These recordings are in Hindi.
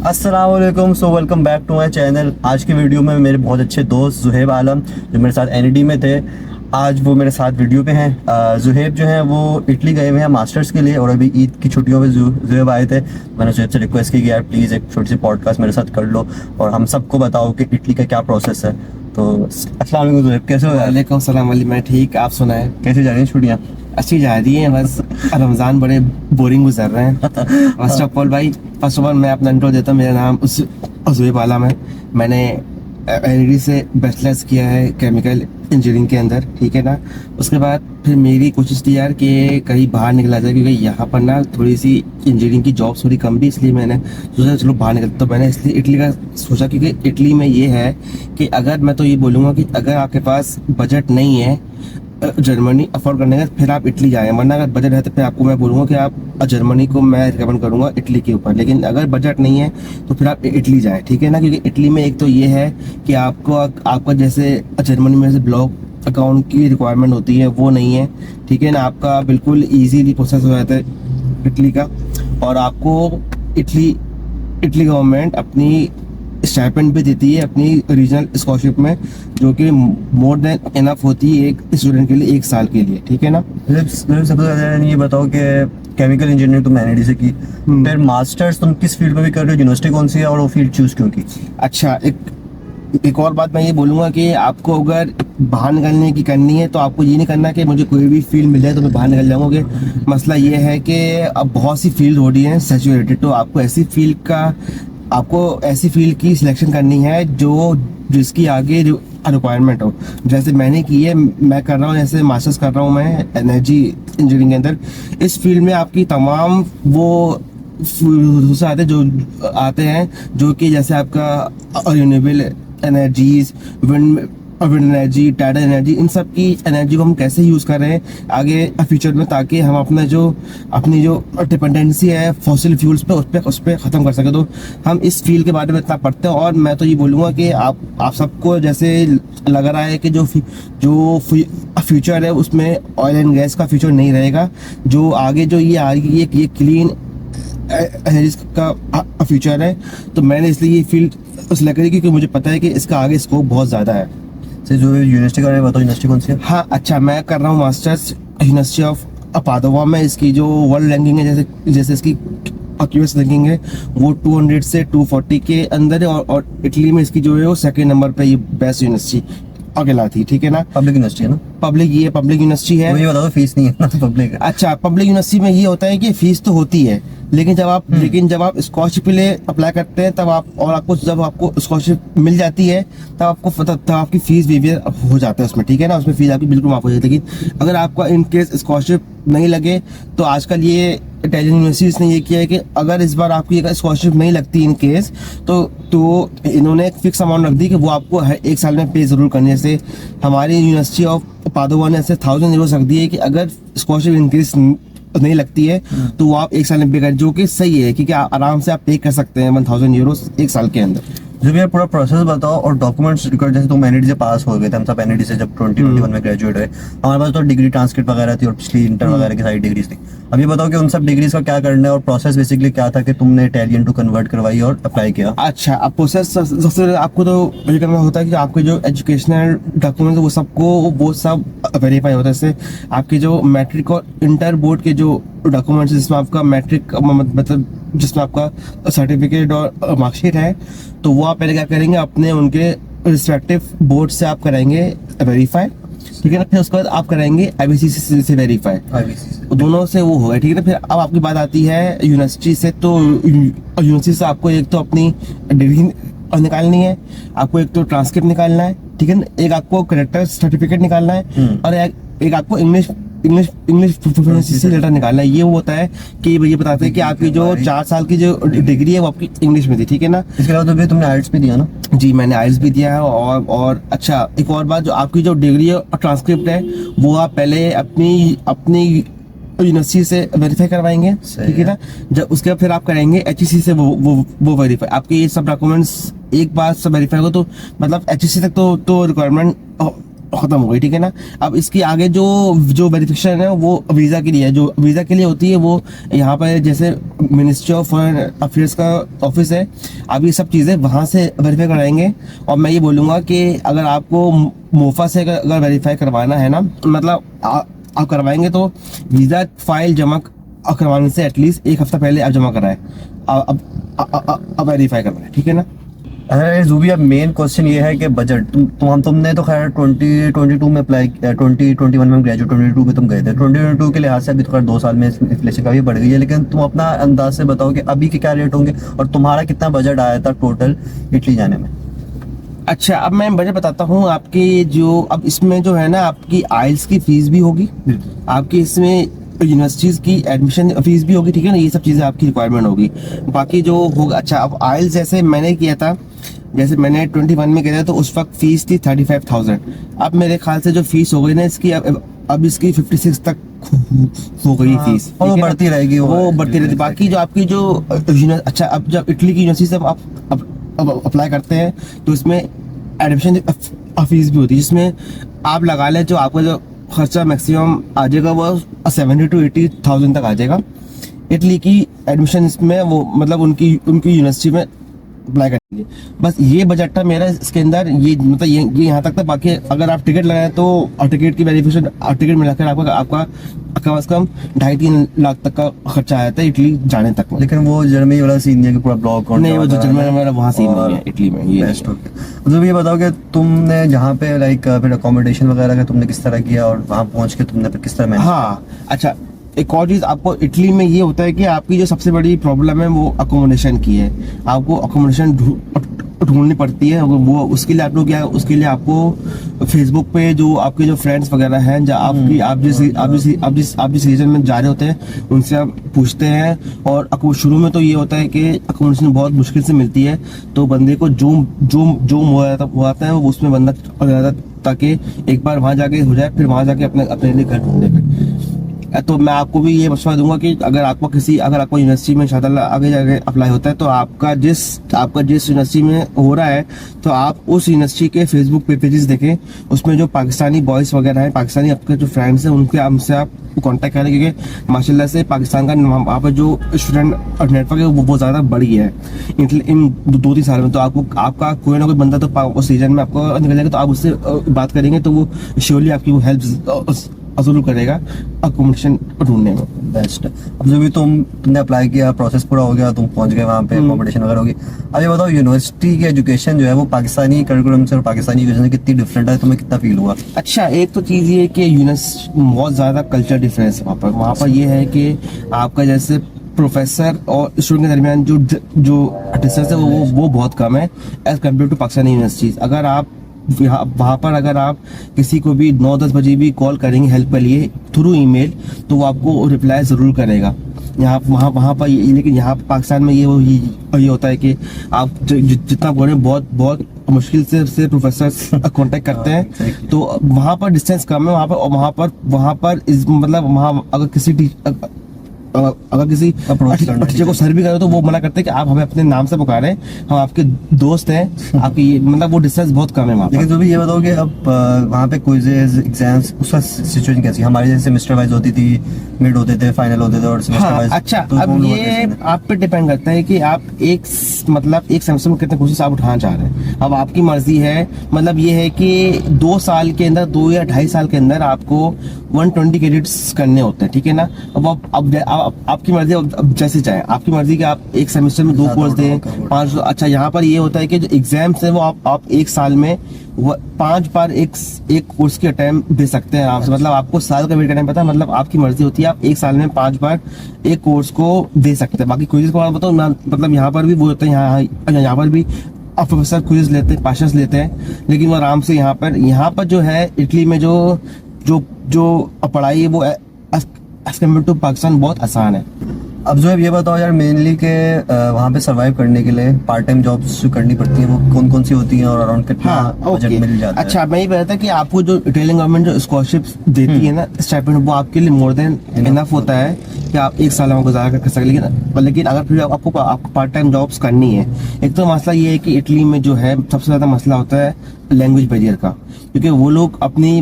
अस्सलाम वालेकुम। So welcome back to my channel. आज की वीडियो में मेरे बहुत अच्छे दोस्त जुहेब आलम जो मेरे साथ एनईडी में थे, आज वो मेरे साथ वीडियो पे हैं। जुहेब जो हैं वो इटली गए हुए हैं मास्टर्स के लिए और अभी ईद की छुट्टियों में जुहेब आए थे। मैंने जुहेब से रिक्वेस्ट की कि यार प्लीज़ एक छोटी सी पॉडकास्ट मेरे साथ कर लो और हम सबको बताओ कि इटली का क्या प्रोसेस है। तो अस्सलाम वालेकुम जुहेब, कैसे हो यार? वालेकुम सलाम अली, मैं ठीक, आप सुनाएं? कैसे जा रही हैं छुट्टियाँ? अच्छी जा रही है, बस रमज़ान बड़े बोरिंग गुजर रहे हैं। फर्स्ट ऑफ ऑल मैं अपना इंट्रो देता हूँ। मेरा नाम जुहेब आलम है। मैंने एनईडी से बैचलर्स किया है केमिकल इंजीनियरिंग के अंदर, ठीक है ना। उसके बाद फिर मेरी कोशिश थी यार कि कहीं बाहर निकला जाए, क्योंकि यहाँ पर ना थोड़ी सी इंजीनियरिंग की जॉब्स थोड़ी कम भी, इसलिए मैंने सोचा चलो बाहर निकल। तो मैंने इसलिए इटली का सोचा, क्योंकि इटली में ये है कि अगर मैं तो ये बोलूँगा कि अगर आपके पास बजट नहीं है जर्मनी अफोर्ड करने का, फिर आप इटली जाएं। वरना अगर बजट है तो फिर आपको मैं बोलूँगा कि आप जर्मनी को मैं रिकमेंड करूँगा इटली के ऊपर। लेकिन अगर बजट नहीं है तो फिर आप इटली जाएं, ठीक है ना। क्योंकि इटली में एक तो ये है कि आपको आपका जैसे जर्मनी में से ब्लॉक अकाउंट की रिक्वायरमेंट होती है वो नहीं है, ठीक है ना। आपका बिल्कुल ईजीली प्रोसेस हो जाता है इटली का। और आपको इटली गवर्नमेंट अपनी स्टाइपेंड भी देती है अपनी रीजनल स्कॉलरशिप में, जो कि मोर देन इनफ होती है एक स्टूडेंट के लिए 1 साल के लिए, ठीक है ना। सबसे ज़्यादा ये बताओ कि केमिकल इंजीनियरिंग तुमने एनईडी से की, फिर मास्टर्स तुम किस फील्ड में भी कर रहे हो, यूनिवर्सिटी कौन सी है और वो फील्ड चूज क्यों की? अच्छा, एक और बात मैं ये बोलूँगा कि आपको अगर बाहर निकलने की करनी है तो आपको ये नहीं करना कि मुझे कोई भी फील्ड मिल जाए तो मैं बाहर निकल जाऊँगा। कि मसला ये है कि अब बहुत सी फील्ड हो रही हैं सैचुरेटेड, तो आपको ऐसी फील्ड की सिलेक्शन करनी है जिसकी आगे रिक्वायरमेंट हो। जैसे मैंने की है, मैं कर रहा हूँ, जैसे मास्टर्स कर रहा हूँ मैं एनर्जी इंजीनियरिंग के अंदर। इस फील्ड में आपकी तमाम वो आते हैं जो कि जैसे आपका renewable energies, wind energy, tidal energy, इन सब की एनर्जी को हम कैसे यूज़ कर रहे हैं आगे फ्यूचर में, ताकि हम अपनी जो डिपेंडेंसी है फॉसिल फ्यूल्स पे उस पर ख़त्म कर सके। तो हम इस फील्ड के बारे में इतना पढ़ते हैं। और मैं तो ये बोलूँगा कि आप सबको जैसे लग रहा है कि जो फ्यूचर है उसमें ऑयल एंड गैस का फ्यूचर नहीं रहेगा, जो आगे जो ये आ रही है ये क्लीन एनर्जी का फ्यूचर है। तो मैंने इसलिए ये फील्ड सिलेक्ट करी क्योंकि मुझे पता है कि इसका आगे स्कोप बहुत ज़्यादा है। जो यूनिवर्सिटी कर रहे हैं बताओ, यूनिवर्सिटी कौन सी है? हाँ, अच्छा, मैं कर रहा हूँ मास्टर्स यूनिवर्सिटी ऑफ पादोवा में। इसकी जो वर्ल्ड रैंकिंग है, जैसे इसकी एक्यूएस रैंकिंग है वो 200 से 240 के अंदर है। और इटली में इसकी जो है वो 2nd नंबर पे ये बेस्ट यूनिवर्सिटी अकेला थी, ठीक है ना। पब्लिक यूनिवर्सिटी है ना? पब्लिक यूनिवर्सिटी है। मुझे बताओ फीस नहीं है ना पब्लिक? अच्छा, पब्लिक यूनिवर्सिटी में ये होता है कि फीस तो होती है, लेकिन जब आप स्कॉलरशिप के लिए अप्लाई करते हैं जब आपको स्कॉलरशिप मिल जाती है तब आपकी फीस वेवियर हो जाता है उसमें, ठीक है ना। उसमें फीस आपकी बिल्कुल माफ हो जाती है। लेकिन अगर आपका इन केस स्कॉलरशिप नहीं लगे तो आजकल ये इटालियन यूनिवर्सिटीज ने ये किया है कि अगर इस बार आपकी स्कॉलरशिप नहीं लगती इन केस तो इन्होंने एक फिक्स अमाउंट रख दी कि वो आपको हर 1 साल में पे जरूर करनी है। जैसे हमारी यूनिवर्सिटी ऑफ पादोवा ने ऐसे 1000 यूरो रख दिए कि अगर स्कॉलरशिप इंक्रीज नहीं लगती है तो वो आप 1 साल में पे कर, जो कि सही है क्योंकि आराम से आप पे कर सकते हैं 1000 यूरो 1 साल के अंदर। जब यार पूरा प्रोसेस बताओ और डॉक्यूमेंट्स रिकॉर्ड। जैसे तुम एनईडी से पास हो गए थे, हम सब एनईडी से जब 2021 में ग्रेजुएट हुए, हमारे पास तो डिग्री ट्रांसक्रिप्ट वगैरह थी और पिछली इंटर वगैरह की सारी डिग्रीज थी। अब ये बताओ कि उन सब डिग्रीज का क्या करना है और प्रोसेस बेसिकली क्या था कि तुमने इटालियन टू कन्वर्ट करवाई और अप्लाई किया? अच्छा, अब प्रोसेस सबसे आपको तो ये करना होता है कि आपके जो एजुकेशनल डॉक्यूमेंट वो सब वेरीफाई होता है। जैसे आपके जो मैट्रिक और इंटर बोर्ड के जो डॉक्यूमेंट्स, जिसमें आपका मैट्रिक मतलब जिसमें आपका सर्टिफिकेट और मार्कशीट है, तो वो आप पहले क्या करेंगे, अपने उनके रिस्पेक्टिव बोर्ड से आप कराएंगे वेरीफाई, ठीक है ना। फिर उसके बाद आप कराएंगे आईबीसीसी से वेरीफाई, दोनों से वो होगा, ठीक है ना। फिर अब आपकी बात आती है यूनिवर्सिटी से। तो यूनिवर्सिटी से आपको एक तो अपनी डिग्री निकालनी है, आपको एक तो ट्रांसक्रिप्ट निकालना है, ठीक है ना, एक आपको करेक्टर सर्टिफिकेट निकालना है और एक आपको इंग्लिश प्रोफिशिएंसी से लेटर निकालना है। ये वो होता है कि ये बताते हैं कि आपकी जो 4 साल की जो डिग्री है वो आपकी इंग्लिश में थी, ठीक है ना। इसके अलावा तो भी तुमने आइल्स भी दिया ना? जी, मैंने आइल्स भी दिया है। और अच्छा, एक और बात, जो आपकी जो डिग्री और ट्रांसक्रिप्ट है वो आप पहले अपनी यूनिवर्सिटी से वेरीफाई करवाएंगे, ठीक है ना। जब उसके बाद फिर आप करेंगे एचईसी से वो वेरीफाई। आपके ये सब डॉक्यूमेंट्स एक बार सब वेरीफाई हो तो मतलब एचईसी तक तो रिक्वायरमेंट खत्म हो गई, ठीक है ना। अब इसकी आगे जो जो वेरिफिकेशन है वो वीज़ा के लिए है, जो वीज़ा के लिए होती है वो यहाँ पर जैसे मिनिस्ट्री ऑफ फॉरेन अफेयर्स का ऑफिस है, आप ये सब चीज़ें वहाँ से वेरीफाई कराएंगे। और मैं ये बोलूँगा कि अगर आपको मोफा से अगर वेरीफाई करवाना है ना, मतलब आप करवाएंगे तो वीज़ा फाइल जमा करवाने से एटलीस्ट एक हफ्ता पहले आप जमा कराएं, अब वेरीफाई करवाएं, ठीक है ना। अरे जूबी, अब मेन क्वेश्चन ये है कि बजट तुमने तो खैर 2022 में अप्लाई किया, 2021 में ग्रेजुएट, 22 में तुम गए थे। 2022 के लिहाज से अभी तो खैर 2 साल में इन्फ्लेशन काफी बढ़ गई है, लेकिन तुम अपना अंदाज से बताओ कि अभी के क्या रेट होंगे और तुम्हारा कितना बजट आया था टोटल इटली जाने में। अच्छा, अब मैं बजट बताता हूँ आपकी। जो अब इसमें जो है ना, आपकी आइल्स की फीस भी होगी, आपकी इसमें यूनिवर्सिटीज की एडमिशन फीस भी होगी, ठीक है ना। ये सब चीज़ें आपकी रिक्वायरमेंट होगी। बाकी जो होगा, अच्छा अब आइल्स जैसे मैंने किया था, जैसे मैंने 21 में किया था तो उस वक्त फीस थी 35,000। अब मेरे ख्याल से जो फीस हो गई ना इसकी, अब इसकी 56 तक हो गई फीस, वो बढ़ती रहेगी, वो बढ़ती रहती। बाकी जो आपकी जो अच्छा, अब जब इटली की यूनिवर्सिटी से आप अप्लाई करते हैं तो इसमें एडमिशन फीस भी होती है, जिसमें आप लगा लें जो आपका जो खर्चा मैक्सिमम आ जाएगा वो 70 to 80,000 तक आ जाएगा। इटली की एडमिशन इसमें वो मतलब उनकी यूनिवर्सिटी में अप्लाई करेंगे। बस ये बजट था मेरा इसके अंदर, ये मतलब ये यहाँ तक था। बाकी अगर आप टिकट लगाए तो टिकट की वेरिफिकेशन, टिकट मिलाकर आपका कम से कम 2.5-3 लाख तक का खर्चा आया था इटली जाने तक में। लेकिन वो जर्मनी वाला सीन नहीं है कि पूरा ब्लॉक नहीं, वो जो जर्मनी वाला वहाँ सीन नहीं है इटली में। ये बेस्ट हो गया। मतलब ये बताओ कि तुमने जहाँ पे लाइक फिर अकोमोडेशन वगैरह का तुमने किस तरह किया और वहाँ पहुँच के तुमने फिर किस तरह मैनेज? हाँ, अच्छा, एक और चीज़ आपको इटली में ये होता है कि आपकी जो सबसे बड़ी प्रॉब्लम है वो अकोमोडेशन की है। आपको अकोमोडेशन ढूंढनी पड़ती है। वो उसके लिए आप लोग क्या, उसके लिए आपको फेसबुक पे जो आपके जो फ्रेंड्स वगैरह हैं, जो आपकी आप जिस रीजन में जा रहे होते हैं उनसे आप पूछते हैं। और शुरू में तो ये होता है कि अकोमोडेशन बहुत मुश्किल से मिलती है, तो बंदे को जो हो जाता है वो उसमें बंदा जाता, ताकि एक बार वहाँ जाके हो जाए, फिर वहाँ जाके अपने लिए घर ढूंढे। तो मैं आपको भी ये मशवरा दूंगा कि अगर आपको यूनिवर्सिटी में इंशाअल्लाह आगे जाके अप्लाई होता है तो आपका जिस यूनिवर्सिटी में हो रहा है तो आप उस यूनिवर्सिटी के फेसबुक पे पेजेस देखें। उसमें जो पाकिस्तानी बॉयज़ वगैरह हैं, पाकिस्तानी आपके जो फ्रेंड्स हैं, उनके हमसे आप कांटेक्ट करें, क्योंकि माशाल्लाह से पाकिस्तान का वहाँ पर जो स्टूडेंट नेटवर्क है वो बहुत ज़्यादा बढ़ गया है इन 2-3 साल में। तो आपका कोई ना कोई बंदा तो उस रीजन में आपको निकल जाएगा, तो आप उससे बात करेंगे तो वो श्योरली आपकी वो हेल्प जरूर करेगा अकोमोडेशन ढूंढने में। बेस्ट। अब जो भी तुमने अप्लाई किया, प्रोसेस पूरा हो गया, तुम पहुंच गए वहाँ पे, अकोमोडेशन वगैरह होगी। अब ये बताओ यूनिवर्सिटी की एजुकेशन जो है वो पाकिस्तानी करिकुलम से और पाकिस्तानी एजुकेशन से कितनी डिफरेंट है, तुम्हें कितना फील हुआ? अच्छा, एक तो चीज़ ये है कि यूनिवर्सिटी बहुत ज़्यादा कल्चर डिफरेंस है वहाँ पर ये है कि आपका जैसे प्रोफेसर और स्टूडेंट के दरमियान जो डिस्टेंस है वो बहुत कम है as compare to Pakistani universities. अगर आप वहाँ पर अगर आप किसी को भी 9-10 बजे भी कॉल करेंगे हेल्प के लिए थ्रू ईमेल, तो वो आपको रिप्लाई ज़रूर करेगा। वहाँ पर लेकिन यहाँ पाकिस्तान में ये होता है कि आप जितना बोले बहुत मुश्किल से प्रोफेसर कांटेक्ट करते हैं। तो वहाँ पर डिस्टेंस कम है, वहाँ पर मतलब वहाँ अगर किसी टीचर को सर भी करो तो वो मना करते हैं कि आप हमें अपने नाम से पुकारें, हम आपके दोस्त हैं, आपकी मतलब वो डिस्टेंस बहुत कम है वहाँ पर। लेकिन जो भी ये बताओ कि अब वहाँ पे क्विज़ेस, एग्जाम्स, उसका सिचुएशन कैसी? हमारे जैसे सेमेस्टर वाइज होती थी, मिड होते थे, फाइनल होते थे और सेमेस्टर वाइज। अच्छा, अब ये आप पे डिपेंड करता है कि आप एक सेमेस्टर में कितने क्वेश्चन आप उठाना चाह रहे हैं। अब आपकी मर्जी है, मतलब ये है कि 2 साल के अंदर, 2 या 2.5 साल के अंदर आपको 120 क्रेडिट्स करने होते हैं, ठीक है ना। अब आपकी मर्जी, अब जैसे चाहे आपकी मर्जी कि आप एक सेमेस्टर में 2 कोर्स दें, 5। अच्छा, यहाँ पर ये होता है कि जो एग्जाम्स है वो आप 1 साल में 5 बार एक कोर्स के अटेम्प्ट दे सकते हैं आपसे। मतलब आपको साल का वेट करना पड़ता है, मतलब आपकी मर्जी होती है, आप 1 साल में 5 बार एक कोर्स को दे सकते हैं। बाकी क्विज़ को बताओ, मतलब यहाँ पर भी वो होता है, यहाँ पर भी आप प्रोफेसर क्विज लेते हैं, पाशंस लेते हैं, लेकिन वो आराम से यहाँ पर जो है इटली में जो पढ़ाई है वो एज कम्पेयर टू पाकिस्तान बहुत आसान है। अब जो है ये बताओ यार, मेनली के वहाँ पे सरवाइव करने के लिए पार्ट टाइम जॉब्स जो करनी पड़ती हैं वो कौन कौन सी होती हैं और अराउंड कितना बजट मिल जाता है? अच्छा, मैं ये बताता कि आपको जो इटालियन गवर्नमेंट जो स्कॉलरशिप देती है ना, स्टाइपेंड, वो आपके लिए मोर देन इनफ होता है कि आप 1 साल वहाँ गुजारा कर सकें, लेकिन अगर फिर आपको पार्ट टाइम जॉब्स करनी है, एक तो मसला ये है कि इटली में जो है सबसे ज़्यादा मसला होता है लैंग्वेज बैरियर का, क्योंकि वो लोग अपनी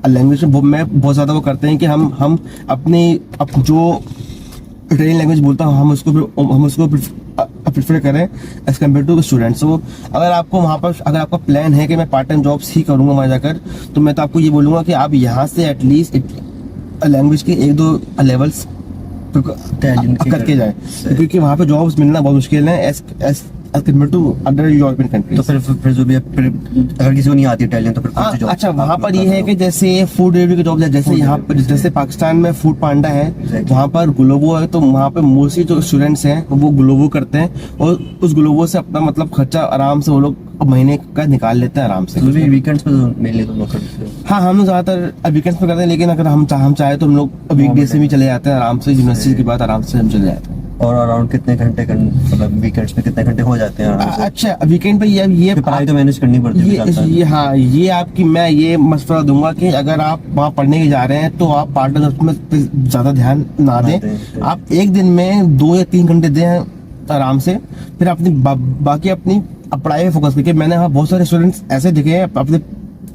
लैंग्वेज में बहुत ज़्यादा वो करते हैं कि हम अपनी जो इटालियन लैंग्वेज बोलता हूँ हम उसको प्रेफर करें एज कम्पेयर टू स्टूडेंट्स। तो अगर आपको वहाँ पर अगर आपका प्लान है कि मैं पार्ट टाइम जॉब्स ही करूँगा वहाँ जाकर, तो मैं तो आपको ये बोलूँगा कि आप यहाँ से एटलीस्ट लैंग्वेज के 1-2 लेवल्स करके जाएं, क्योंकि वहाँ पे जॉब्स मिलना बहुत मुश्किल है as compare to other European countries. तो फिर जो भी अगर किसी को नहीं आती इटालियन तो फिर कौन सी job अच्छा, वहाँ पर ये है कि जैसे फूड डिलीवरी की जॉब है, जैसे यहाँ पर जैसे पाकिस्तान में फूड पांडा है, वहाँ पर ग्लोबो है, तो वहाँ पे मोस्टली जो स्टूडेंट्स हैं वो ग्लोबो करते हैं और उस ग्लोबो से अपना मतलब खर्चा आराम से वो लोग महीने का निकाल लेते हैं आराम से। वीकेंड्स पे मेनली तुम लोग करते हो? हाँ, हम लोग ज्यादातर वीकेंड्स पे करते हैं, लेकिन अगर हम चाहे तो हम लोग वीकडेज से भी चले जाते हैं आराम से, यूनिवर्सिटी के बाद आराम से हम चले जाते हैं। और अराउंड कितने घंटे मतलब वीकेंड्स पे कितने घंटे हो जाते हैं आराम से? अच्छा, वीकेंड पे ये पढ़ाई तो मैनेज करनी पड़ती है। ये हाँ, ये आपकी मैं ये मशवरा दूंगा कि अगर आप वहाँ पढ़ने के जा रहे हैं तो आप पार्ट टाइम में ज्यादा ध्यान ना दें। आप एक दिन में 2 या 3 घंटे दें आराम से, फिर अपनी बाकी अपनी पढ़ाई में फोकस करके। मैंने वहाँ बहुत सारे स्टूडेंट्स ऐसे देखे हैं अपने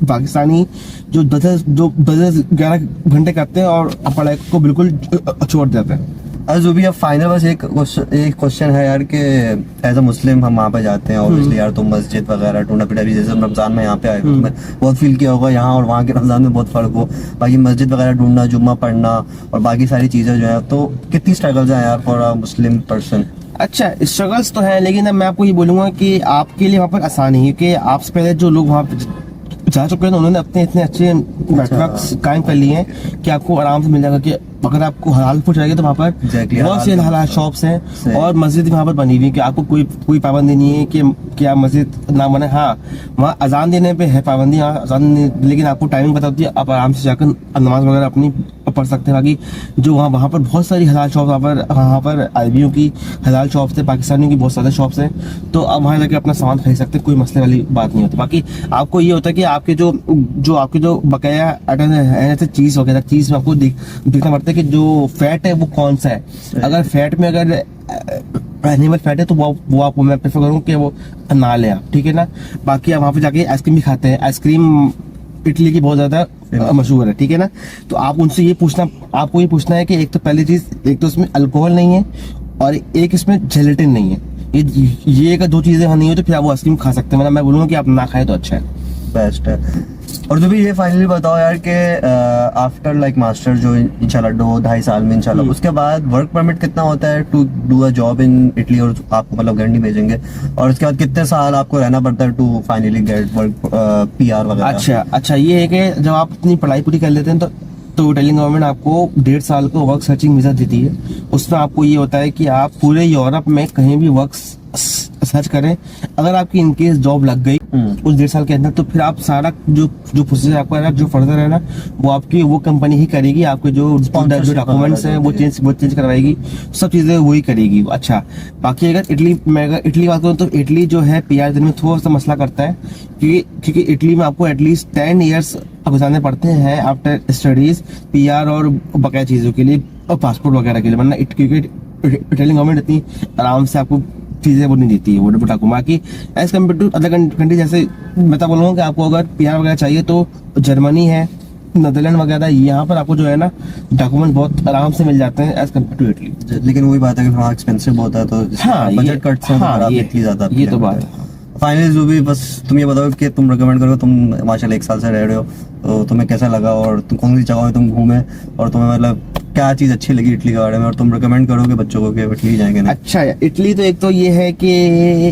पाकिस्तानी जो 10-11 घंटे करते हैं और पढ़ाई को बिल्कुल छोड़ देते हैं। जो भी अब फाइनल बस एक क्वेश्चन है यार कि एज अ मुस्लिम हम वहाँ पे जाते हैं ऑब्वियसली यार, तो मस्जिद वगैरह टूना पिटा भी, जैसे हम रमजान में यहाँ पे आए तो बहुत फील किया होगा यहाँ और वहाँ के रमजान में बहुत फर्क हो। बाकी मस्जिद वगैरह ढूंढना, जुम्मा पढ़ना और बाकी सारी चीजें जो है, तो कितनी स्ट्रगल्स हैं यार फॉर अ मुस्लिम पर्सन? अच्छा, स्ट्रगल्स तो है, लेकिन अब मैं आपको ये बोलूंगा कि आपके लिए वहाँ पर आसान है, क्योंकि आपसे पहले जो लोग वहाँ पे जा चुके हैं उन्होंने अपने इतने अच्छे नेटवर्क्स कायम कर लिए हैं कि आपको आराम से मिल जाएगा कि अगर आपको हलाल फूड चाहिए तो वहाँ पर बहुत से हलाल शॉप्स हैं और मस्जिद वहाँ पर बनी हुई है कि आपको कोई पाबंदी नहीं है कि आप मस्जिद ना बने। हाँ, वहाँ अजान देने पे है पाबंदी, हाँ अजान, लेकिन आपको टाइमिंग पता होती है, आप आराम से जाकर नमाज वगैरह अपनी पढ़ सकते हैं। बाकी जो वहाँ पर बहुत सारी हलाल शॉप्स, वहाँ पर अरबियों की हलाल शॉप्स है, पाकिस्तानियों की बहुत सारे शॉप्स हैं, तो आप वहाँ जाके अपना सामान खरीद सकते हैं, कोई मसले वाली बात नहीं होती। बाकी आपको ये होता है कि आपके जो बकाया आइटम है जैसे चीज़ वगैरह, चीज़ में आपको देखना पड़ता है कि जो फैट है वो कौन सा है। अगर फैट में अगर एनिमल फैट है तो वो आपको मैं प्रेफर करूँ कि वो ना ले आप, ठीक है ना। बाकी आप वहाँ पे जाके आइसक्रीम भी खाते हैं, आइसक्रीम इटली की बहुत ज्यादा मशहूर है, ठीक है ना। तो आप उनसे आपको ये पूछना है कि एक तो पहली चीज, एक तो इसमें अल्कोहल नहीं है और एक इसमें जेलेटिन नहीं है। ये अगर 2 चीजें नहीं हो तो फिर आप वो आइसक्रीम खा सकते हैं, मतलब मैं बोलूँगा कि आप ना खाए तो अच्छा है, बेस्ट है। और जो भी ये फाइनली बताओ यार कि आफ्टर लाइक मास्टर जो इंशाल्लाह 2-2.5 साल में इंशाल्लाह, उसके बाद वर्क परमिट कितना होता है to do a job in Italy, और आपको मतलब घर नहीं भेजेंगे, और उसके बाद कितने साल आपको रहना पड़ता है to finally get work PR वगैरह? अच्छा, ये है कि जब आप अपनी पढ़ाई पूरी कर लेते हैं तो इटालियन गवर्नमेंट आपको 1.5 साल को वर्क सर्चिंग वीजा देती है। उसमें आपको ये होता है कि आप पूरे यूरोप में कहीं भी वर्क सर्च करें, अगर आपकी इनकेस जॉब लग गई उस 1.5 साल के अंदर, तो फिर आप सारा जो प्रोसीजर आपका जो फर्दर है ना, वो आपकी वो कंपनी ही करेगी। आपके जो डॉक्यूमेंट्स हैं वो चेंज करवाएगी, सब चीजें वही करेगी। अच्छा, बाकी अगर इटली बात करूँ तो इटली जो है PR देने में थोड़ा सा मसला करता है, क्योंकि इटली में आपको एटलीस्ट 10 ईयर्स गुजारने पड़ते हैं आफ्टर स्टडीज PR और बकाया चीजों के लिए और पासपोर्ट वगैरह के लिए, वरना क्योंकि इटालियन गवर्नमेंट इतनी आराम से आपको चीजें वो नहीं देती है वो डाकू। बाकी as compare to other country, जैसे मैं तो बोलूँगा कि आपको अगर PR वगैरह चाहिए तो जर्मनी है, नीदरलैंड वगैरह, यहाँ पर आपको जो है ना डॉक्यूमेंट बहुत आराम से मिल जाते हैं एज कम्पेयर टू इटली। लेकिन वही बात है कि वहाँ एक्सपेंसिव बहुत है, तो बजट कट से इतनी ज्यादा, ये तो बात है। फाइनली जो भी बस तुम ये बताओ कि तुम रिकमेंड करो, तुम माशाल्लाह 1 साल से रह रहे हो, तो तुम्हें कैसा लगा और तुम कौन सी जगह तुम घूमे और तुम्हें मतलब क्या चीज अच्छी लगी इटली के बारे में, और तुम रिकमेंड करोगे बच्चों को कि इटली जाएंगे ना? अच्छा, इटली तो एक तो ये है कि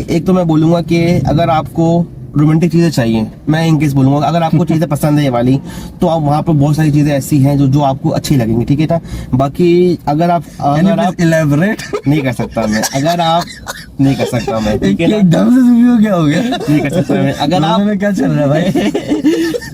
एक तो मैं बोलूंगा कि अगर आपको रोमांटिक चीजें चाहिए, मैं इनकेस बोलूंगा अगर आपको चीजें पसंद है ये वाली, तो आप वहाँ पर बहुत सारी चीजें ऐसी हैं जो आपको अच्छी लगेंगी, ठीक है ना। बाकी अगर आप इलेबोरेट नहीं कर सकता मैं, अगर आप नहीं कर सकता मैं, ठीक है ना। एकदम से क्या हो गया? नहीं कर सकता मैं। अगर आप में क्या चल रहा है भाई?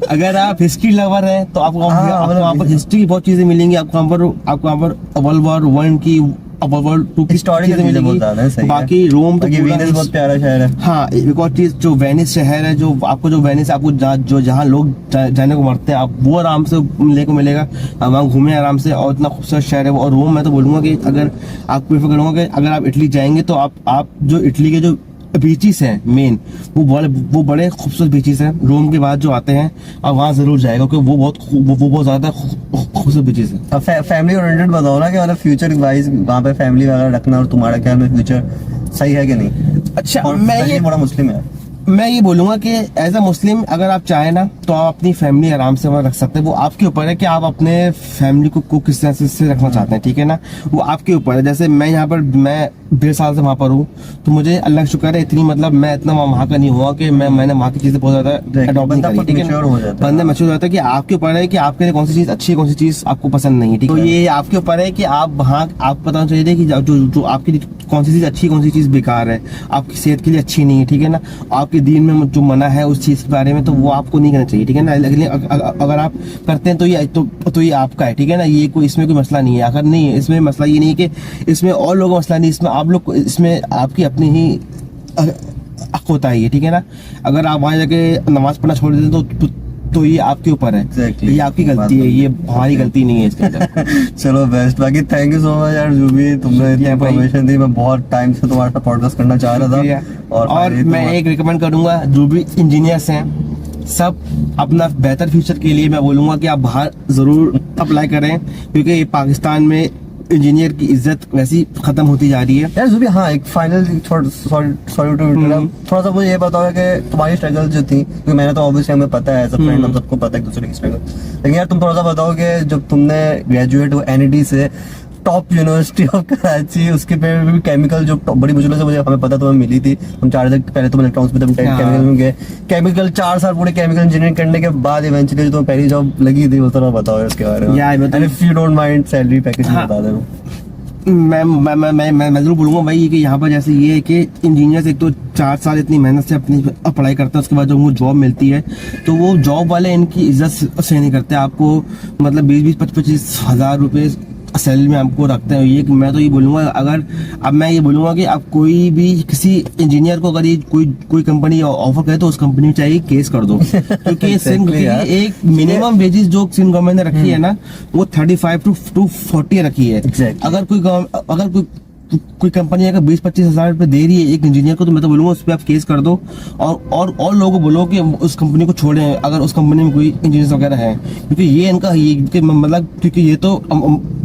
अगर आप हिस्ट्री लवर हैं तो आपको वहाँ पर हिस्ट्री की बहुत चीजें मिलेंगी। आपको वहाँ पर वर्ल्ड वॉर 1 की वर्ल्ड टू की हिस्टोरिकल चीजें चीजें बहुत मिलेगी। ज्यादा है, सही है। बाकी रोम तो बाकी पूरा वीनस बहुत प्यारा शहर है। हाँ, एक और चीज जो वेनिस शहर है, जो आपको जो वेनिस आपको जहाँ लोग जाने को मरते हैं, आप वो आराम से लेने को मिलेगा। आप वहाँ घूमे आराम से, और इतना खूबसूरत शहर है वो। और रोम मैं तो बोलूंगा कि अगर आप प्रेफर करूंगा कि अगर आप इटली जाएंगे तो आप जो इटली के जो बीचेस हैं मेन, वो बड़े खूबसूरत बीचेस हैं। रोम के बाद जो आते हैं आप वहाँ जरूर जाएगा, क्योंकि वो बहुत ज्यादा खूबसूरत बीचेस है। अब फैमिली ओरिएंटेड बताओ ना कि मतलब फ्यूचर वाइज वहाँ पे फैमिली वगैरह रखना, और तुम्हारा ख्याल में फ्यूचर सही है कि नहीं? अच्छा, और बड़ा मुस्लिम है। मैं ये बोलूंगा कि एज अ मुस्लिम अगर आप चाहें ना तो आप अपनी फैमिली आराम से वहाँ रख सकते हैं। वो आपके ऊपर है कि आप अपने फैमिली को किस तरह से रखना चाहते हैं, ठीक है ना, वो आपके ऊपर है। जैसे मैं यहाँ पर मैं 1.5 साल से वहाँ पर हूँ, तो मुझे अल्लाह का शुक्र है इतनी, मतलब मैं इतना वहाँ का नहीं हुआ कि मैंने वहाँ की चीजें बहुत ज्यादा अडॉप्ट नहीं करी, ठीक है ना। बंदा मैच्योर हो जाता है कि आपके ऊपर है कि आपके लिए कौन सी चीज अच्छी है, कौन सी चीज आपको पसंद नहीं है, ठीक है। तो ये आपके ऊपर है कि आप वहाँ आपको पता चाहिए कि जो आपकी कौन सी चीज अच्छी, कौन सी चीज बेकार है, आपकी सेहत के लिए अच्छी नहीं है, ठीक है ना। आपके दीन में जो मना है उस चीज के बारे में, तो वो आपको नहीं करना चाहिए, ठीक है ना। लेकिन अगर आप करते हैं तो ये आपका है, ठीक है ना। ये कोई इसमें कोई मसला नहीं है। अगर नहीं है इसमें मसला, ये नहीं है कि इसमें और लोगों का मसला नहीं, इसमें आप लोग, इसमें आपकी अपनी ही हक होता है ये, ठीक है ना। अगर आप वहाँ जाके नमाज पढ़ना छोड़ देते हैं तो ये आपके ऊपर है। Exactly. ये आपकी गलती है, ये हमारी गलती नहीं है इसके अंदर। चलो बेस्ट। बाकी थैंक यू सो मच यार, जो भी तुमने इतनी इन्फॉर्मेशन दी। मैं बहुत टाइम से तुम्हारे साथ पॉडकास्ट करना चाह रहा था। और मैं एक रिकमेंड करूंगा, जो भी इंजीनियर्स हैं सब अपना बेहतर फ्यूचर के लिए मैं बोलूंगा कि आप बाहर जरूर अप्लाई करें, क्योंकि पाकिस्तान में इंजीनियर की इज्जत वैसी खत्म होती जा रही है यार। जुबी हाँ, एक फाइनल सॉरी टू इंटरप्ट, थोड़ा सा मुझे ये बताओ कि तुम्हारी स्ट्रगल जो थी, क्योंकि मैंने तो ऑब्वियसली हमें पता है, सब फ्रेंड हम सबको पता है एक दूसरे की स्ट्रगल, लेकिन यार तुम थोड़ा सा बताओ कि जब तुमने ग्रेजुएट हो एनईडी से, टॉप यूनिवर्सिटी ऑफ कराची, उसके पे भी केमिकल जो बड़ी मुश्किल से मुझे हमें पता तुम्हें मिली थी। हम 4 दिन पहले तुम इलेक्ट्रॉनिक्स में, तुम केमिकल में गए, केमिकल 4 साल पूरे केमिकल इंजीनियरिंग करने के बाद इवेंचुअली जो तुम्हें पहली जॉब लगी थी, वो थोड़ा बताओ इसके बारे में। यार and if you don't mind salary package बता दो। मैं जरूर बोलूंगा भाई कि यहाँ पर जैसे ये है कि इंजीनियर्स एक तो 4 साल इतनी मेहनत से अपनी पढ़ाई करते हैं, उसके बाद जब उनको जॉब मिलती है तो वो जॉब वाले इनकी इज्जत से नहीं करते। आपको मतलब 20-25 हज़ार रुपए सैलरी में आपको रखते हैं। ये मैं तो ये बोलूंगा, अगर अब मैं ये बोलूंगा कि आप कोई भी किसी इंजीनियर को अगर ये कोई कंपनी ऑफर करे तो उस कंपनी में चाहिए केस कर दो, क्योंकि एक मिनिमम वेजेस जो सिंध गवर्नमेंट ने रखी है ना, वो 35 to 40 रखी है। अगर कोई कंपनी अगर 20-25 हज़ार रुपए दे रही है एक इंजीनियर को, तो मैं तो बोलूंगा उस पर आप केस कर दो, और लोगों को बोलो कि उस कंपनी को छोड़ें अगर उस कंपनी में कोई इंजीनियर वगैरह है, क्योंकि ये इनका ये मतलब, क्योंकि ये तो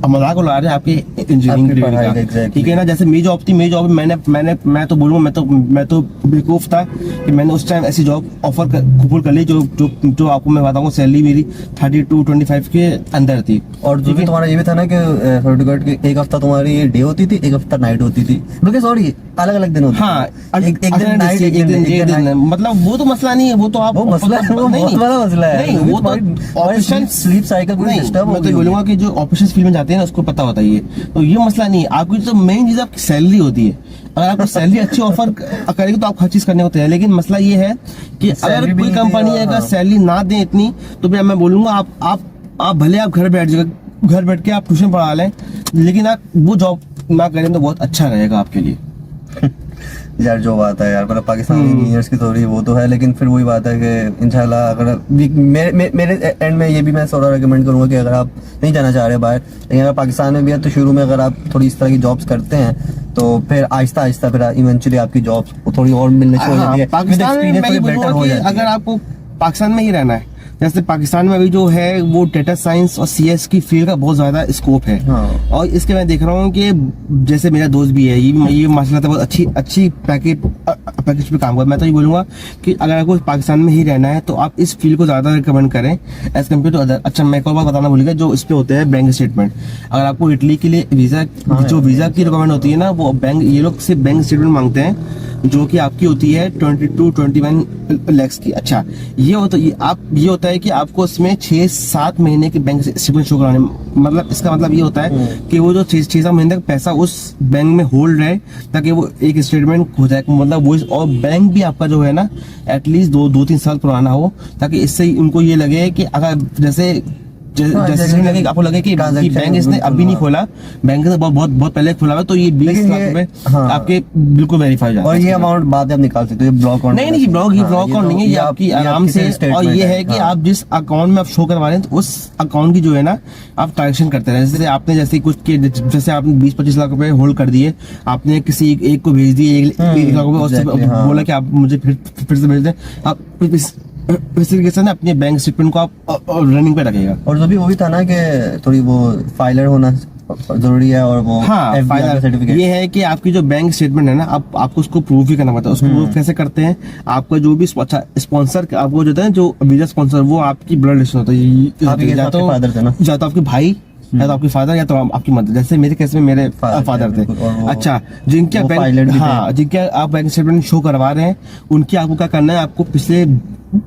मजाक उड़ा रहे हैं आपके इंजीनियरिंग का, ठीक है ना। जैसे मेरी जॉब थी, मैं तो बोलूंगा, मैं तो बेवकूफ था कि मैंने उस टाइम ऐसी जॉब ऑफर कबूल कर ली जो आपको मैं बताऊंगा सैलरी मेरी 32-25 के अंदर थी। और जो भी तुम्हारा ये भी था ना कि एक हफ्ता तुम्हारी डे होती थी, एक हफ्ता नाइट होती थी, बल्कि सॉरी अलग-अलग दिन होती थी। हाँ, एक दिन नाइट, एक दिन, मतलब वो तो मसला नहीं है, वो तो आप वो मसला है, वो बहुत बड़ा मसला है। नहीं, वो तो ऑपरेशन स्लीप साइकिल पूरी डिस्टर्ब हो गई। मैं तो बोलूंगा कि जो ऑपरेशन फील्ड में जाते हैं ना उसको पता होता है ये, तो ये मसला नहीं है। आपकी जो मेन चीज आपकी सैलरी होती है, अगर आपको सैलरी अच्छी ऑफर करेगी तो आप हर चीज करने होते हैं। लेकिन मसला ये है कि अगर कोई कंपनी अगर सैलरी ना दे इतनी, तो फिर मैं बोलूंगा आप भले आप घर बैठ के आप ट्यूशन पढ़ा लें, लेकिन आप वो जॉब ना करें तो बहुत अच्छा रहेगा आपके लिए। यार जो बात है यार, मतलब पाकिस्तान इंजीनियर्स की थोड़ी वो तो है, लेकिन फिर वही बात है कि इंशाल्लाह अगर मेरे एंड में ये भी मैं थोड़ा रेकमेंड करूंगा कि अगर आप नहीं जाना चाह रहे बाहर, लेकिन अगर पाकिस्तान में भी है तो शुरू में अगर आप थोड़ी इस तरह की जॉब्स करते हैं तो फिर आहिस्ता आहिस्ता फिर इवेंचुअली आपकी जॉब्स थोड़ी और मिलने शुरू हो जाती है। पाकिस्तान में मैं बेटर हो जाती है अगर आपको पाकिस्तान में ही रहना है। जैसे पाकिस्तान में अभी जो है वो डेटा साइंस और सीएस की फील्ड का बहुत ज्यादा स्कोप है। हाँ। और इसके मैं देख रहा हूँ कि जैसे मेरा दोस्त भी है, ये माशाल्लाह बहुत अच्छी पैकेज पे काम कर। मैं तो ये बोलूंगा कि अगर आपको पाकिस्तान में ही रहना है तो आप इस फील्ड को ज्यादा रिकमेंड करें एज कम्पेयर टू अदर। अच्छा, मैं एक और बात बताना भूल गया, जो इस पे होते हैं बैंक स्टेटमेंट। अगर आपको इटली के लिए वीजा जो वीजा की रिक्वायरमेंट होती है ना, वो बैंक, ये लोग सिर्फ बैंक स्टेटमेंट मांगते हैं जो कि आपकी होती है 22-21 लाख की। अच्छा, ये होता है कि आपको इसमें 6-7 महीने के बैंक स्टेटमेंट शो कराने, मतलब इसका मतलब ये होता है कि वो जो 6-7 महीने तक पैसा उस बैंक में होल्ड रहे, ताकि वो एक स्टेटमेंट हो जाए, मतलब वो, और बैंक भी आपका जो है ना एटलीस्ट 2-3 साल पुराना हो, ताकि इससे उनको ये लगे कि अगर जैसे जैसे लगे आपको लगे कि बैंक इसने अभी नहीं खोला, बैंक ने बहुत पहले खोला हुआ, तो ये 20 लाख रुपए आपके बिल्कुल वेरीफाई हो जाता और ये अमाउंट बाद में आप निकाल सकते हो, ये ब्लॉक अकाउंट नहीं, ब्लॉक अकाउंट नहीं है, ये आपकी आराम से। और ये है कि आप जिस अकाउंट में आप शो करवा रहे हैं, तो उस अकाउंट की जो है ना आप ट्रांजेक्शन करते रहे। जैसे आपने जैसे आपने 20-25 लाख रुपए होल्ड कर दिए, आपने किसी एक को भेज दिए 1 लाख रुपए, उससे बोला कि आप मुझे फिर से भेज दें, आप इस तरीके से ना अपने बैंक स्टेटमेंट को आप रनिंग पे रखेगा। और जो भी वो भी था ना कि थोड़ी वो फाइलर होना जरूरी है, और वो हाँ, FBR सर्टिफिकेट। ये है कि आपकी जो बैंक स्टेटमेंट है ना, आपको उसको प्रूफ भी करना पड़ता है। उसको प्रूफ कैसे करते हैं? आपका जो भी स्पॉन्सर आपको जो है, जो वीजा स्पॉन्सर, वो आपकी ब्लड रिलेशन होता है, या तो आपके भाई, या तो आपके फादर, या तो आपकी मदर। जैसे मेरे केस में मेरे फादर थे। अच्छा, जिनके आप बैंक स्टेटमेंट शो करवा रहे हैं, उनकी आपको क्या करना है, आपको पिछले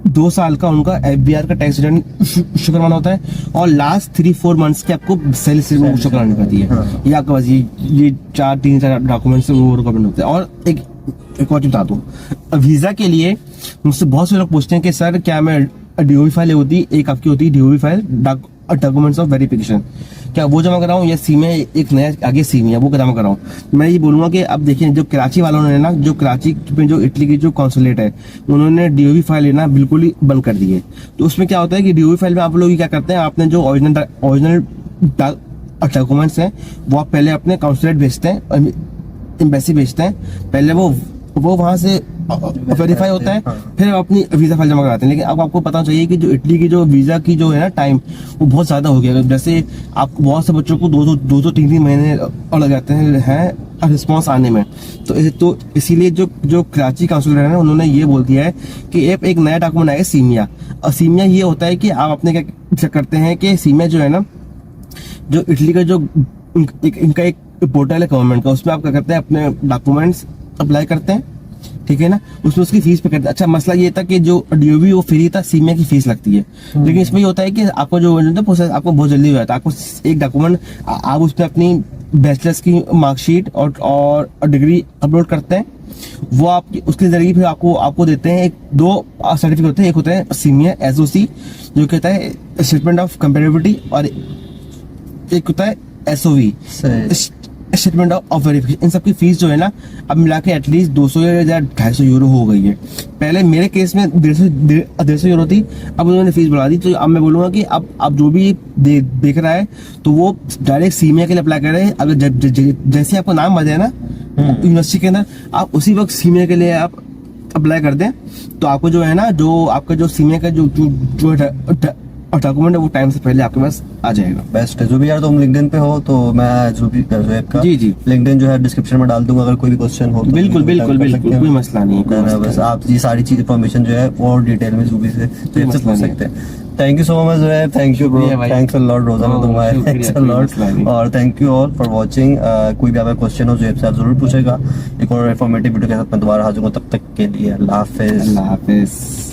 2 साल का उनका FBR का टैक्स रिटर्न शो करवाना होता है, और लास्ट 3-4 मंथ्स के आपको सैलरी स्लिप शो करानी पड़ती है। ये आपके पास ये 3-4 डॉक्यूमेंट्स वो रिकॉर्ड होते हैं। और एक और चीज बता दूं, वीजा के लिए मुझसे बहुत से लोग पूछते हैं कि सर क्या मैं DOB फाइल होती, एक आपकी होती है DOB file, documents of verification, क्या वो जमा कराऊं, या सीम है एक नया आगे सीम है वो जमा कराऊं? मैं ये बोलूंगा कि अब देखिए, जो कराची वालों ने ना, जो कराची में जो इटली की जो कॉन्सुलेट है, उन्होंने DOB फाइल लेना बिल्कुल ही बंद कर दी है। तो उसमें क्या होता है कि DOB फाइल में आप लोग क्या करते हैं, आपने जो ओरिजिनल डॉक्यूमेंट्स हैं वो आप पहले अपने कॉन्सुलेट भेजते हैं, एम्बेसी भेजते हैं, पहले वो वहां से वेरीफाई होता है, फिर आप अपनी वीजा फाइल जमा कराते हैं। लेकिन अब आपको पता चाहिए कि जो इटली की जो वीजा की जो है ना टाइम, वो बहुत ज्यादा हो गया। जैसे आपको बहुत से बच्चों को 2-3 महीने लग जाते हैं रिस्पॉन्स आने में। तो इसीलिए जो कराची काउंसिलर है ना, उन्होंने ये बोल दिया है कि एक नया डॉक्यूमेंट आएगा, सीमिया। और सीमिया ये होता है कि आप अपने क्या करते हैं कि सीमिया जो है ना, जो इटली का जो इनका एक पोर्टल है गवर्नमेंट का, उसमें आप क्या करते हैं, अपने डॉक्यूमेंट्स अप्लाई करते हैं, ठीक है ना, उसमें उसकी फीस पे करते हैं। अच्छा, मसला ये था कि जो DOB वो फ्री था, सीमिया की फीस लगती है। लेकिन इसमें ये होता है कि आपको जो प्रोसेस आपको बहुत जल्दी हो जाता है। आपको एक डॉक्यूमेंट, आप उसमें अपनी बैचलर्स की मार्कशीट और डिग्री अपलोड करते हैं, वो आपकी उसके जरिए फिर आपको देते हैं 2 सर्टिफिकेट होते हैं। एक होता है सीमिया SOC, जो कहता है स्टेटमेंट ऑफ कंपेरेबिलिटी, और एक होता है SOV, स्टेटमेंट ऑफ वेरिफिकेशन। इन सब की फीस जो है ना, अब मिला के एटलीस्ट 200 या 250 यूरो हो गई है। पहले मेरे केस में 150 यूरो थी, अब उन्होंने फीस बढ़ा दी। तो अब मैं बोलूंगा कि अब जो भी देख रहा है, तो वो डायरेक्ट सीमिया के लिए अप्लाई करे। अगर जैसे आपको नाम बजे ना यूनिवर्सिटी के अंदर, आप उसी वक्त सीमिया के लिए आप अप्लाई कर दें, तो आपको जो है ना, जो आपका जो सीमिया का जो डॉक्यूमेंट है, वो टाइम से पहले आपके पास आ जाएगा। बेस्ट है। जो भी यार तुम लिंक्डइन पे हो, तो मैं जो भी जोएब का जी लिंक्डइन जो है डिस्क्रिप्शन में डाल दूंगा। अगर कोई भी क्वेश्चन हो तो बिल्कुल कोई मसला नहीं है। बस आप ये सारी चीज इन्फॉर्मेशन जो है और डिटेल में जूबी से पूछ सकते हैं। Thank you so much Zoeb, thank you bro, thanks a lot रोजा में तुम्हारे, थैंक्स अ लॉट, और thank you all for watching. कोई भी आपका क्वेश्चन हो जोएब से आप जरूर पूछेगा। एक और इन्फॉर्मेटिव वीडियो के साथ मैं दोबारा हाजिर हूँ, तब तक के लिए अल्लाह हाफिज।